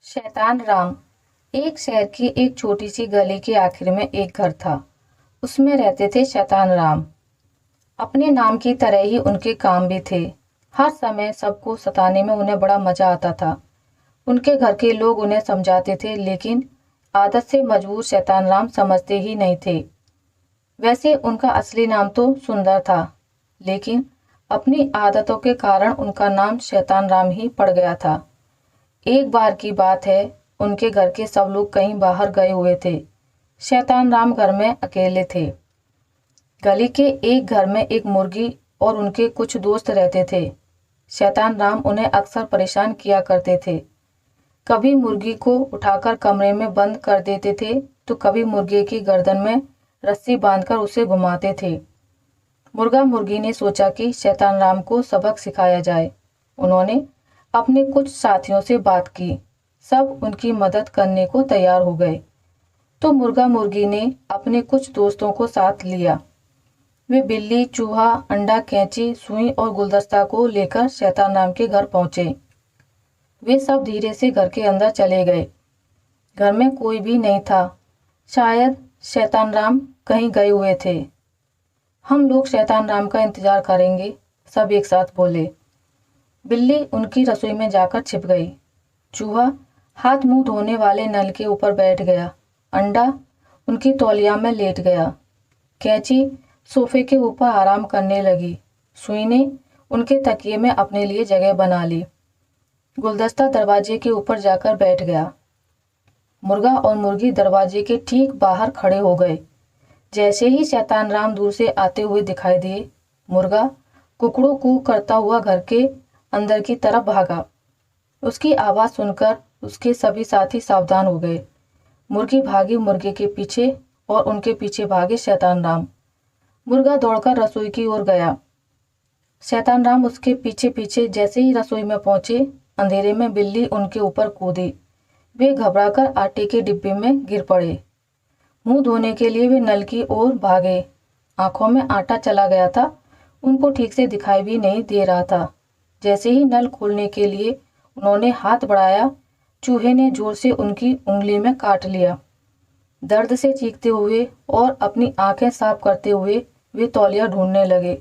शैतान राम। एक शहर की एक छोटी सी गली के आखिर में एक घर था। उसमें रहते थे शैतान राम। अपने नाम की तरह ही उनके काम भी थे। हर समय सबको सताने में उन्हें बड़ा मजा आता था। उनके घर के लोग उन्हें समझाते थे, लेकिन आदत से मजबूर शैतान राम समझते ही नहीं थे। वैसे उनका असली नाम तो सुंदर था, लेकिन अपनी आदतों के कारण उनका नाम शैतान राम ही पड़ गया था। एक बार की बात है, उनके घर के सब लोग कहीं बाहर गए हुए थे। शैतान राम घर में अकेले थे। गली के एक घर में एक मुर्गी और उनके कुछ दोस्त रहते थे। शैतान राम उन्हें अक्सर परेशान किया करते थे। कभी मुर्गी को उठाकर कमरे में बंद कर देते थे, तो कभी मुर्गे की गर्दन में रस्सी बांधकर उसे घुमाते थे। मुर्गा मुर्गी ने सोचा कि शैतान राम को सबक सिखाया जाए। उन्होंने अपने कुछ साथियों से बात की। सब उनकी मदद करने को तैयार हो गए। तो मुर्गा मुर्गी ने अपने कुछ दोस्तों को साथ लिया। वे बिल्ली, चूहा, अंडा, कैंची, सुई और गुलदस्ता को लेकर शैतान राम के घर पहुंचे। वे सब धीरे से घर के अंदर चले गए। घर में कोई भी नहीं था। शायद शैतान राम कहीं गए हुए थे। हम लोग शैतान राम का इंतजार करेंगे, सब एक साथ बोले। बिल्ली उनकी रसोई में जाकर छिप गई। चूहा हाथ मुंह धोने वाले नल के ऊपर बैठ गया। अंडा उनकी तौलिया में लेट गया। कैंची सोफे के ऊपर आराम करने लगी। सुई ने उनके तकिए में अपने लिए जगह बना ली। गुलदस्ता दरवाजे के ऊपर जाकर बैठ गया। मुर्गा और मुर्गी दरवाजे के ठीक बाहर खड़े हो गए। जैसे ही शैतान राम दूर से आते हुए दिखाई दिए, मुर्गा कुकड़ू कू करता हुआ घर के अंदर की तरफ भागा। उसकी आवाज सुनकर उसके सभी साथी सावधान हो गए। मुर्गी भागी मुर्गे के पीछे और उनके पीछे भागे शैतान राम। मुर्गा दौड़कर रसोई की ओर गया। शैतान राम उसके पीछे पीछे। जैसे ही रसोई में पहुंचे, अंधेरे में बिल्ली उनके ऊपर कूदी। वे घबराकर आटे के डिब्बे में गिर पड़े। मुंह धोने के लिए वे नल की ओर भागे। आंखों में आटा चला गया था, उनको ठीक से दिखाई भी नहीं दे रहा था। जैसे ही नल खोलने के लिए उन्होंने हाथ बढ़ाया, चूहे ने जोर से उनकी उंगली में काट लिया। दर्द से चीखते हुए और अपनी आंखें साफ करते हुए वे तौलिया ढूंढने लगे,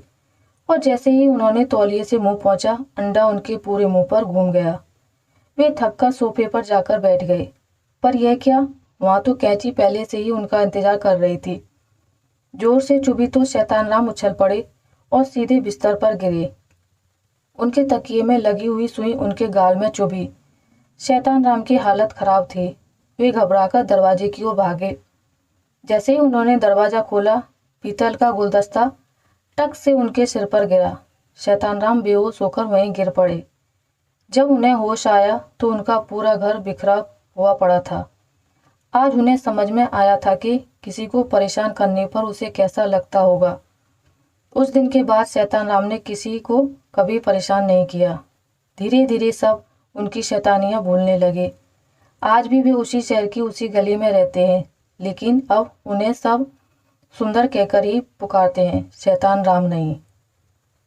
और जैसे ही उन्होंने तौलिए से मुंह पहुंचा, अंडा उनके पूरे मुंह पर घूम गया। वे थककर सोफे पर जाकर बैठ गए। पर यह क्या, वहां तो कैंची पहले से ही उनका इंतजार कर रही थी। जोर से चुभी तो शैतान राम उछल पड़े और सीधे बिस्तर पर गिरे। उनके तकिए में लगी हुई सुई उनके गाल में चुभी। शैतान राम की हालत खराब थी। वे घबराकर दरवाजे की ओर भागे। जैसे ही उन्होंने दरवाजा खोला, पीतल का गुलदस्ता टक से उनके सिर पर गिरा। शैतान राम बेहोश होकर वहीं गिर पड़े। जब उन्हें होश आया तो उनका पूरा घर बिखरा हुआ पड़ा था। आज उन्हें समझ में आया था कि किसी को परेशान करने पर उसे कैसा लगता होगा। उस दिन के बाद शैतान राम ने किसी को कभी परेशान नहीं किया। धीरे धीरे सब उनकी शैतानियां भूलने लगे। आज भी वे उसी शहर की उसी गली में रहते हैं, लेकिन अब उन्हें सब सुंदर कहकर ही पुकारते हैं, शैतान राम नहीं।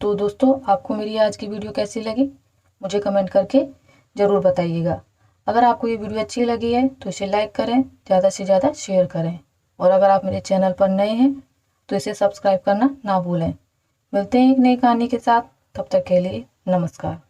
तो दोस्तों, आपको मेरी आज की वीडियो कैसी लगी मुझे कमेंट करके ज़रूर बताइएगा। अगर आपको ये वीडियो अच्छी लगी है तो इसे लाइक करें, ज़्यादा से ज़्यादा शेयर करें, और अगर आप मेरे चैनल पर नए हैं तो इसे सब्सक्राइब करना ना भूलें। मिलते हैं एक नई कहानी के साथ, तब तक के लिए नमस्कार।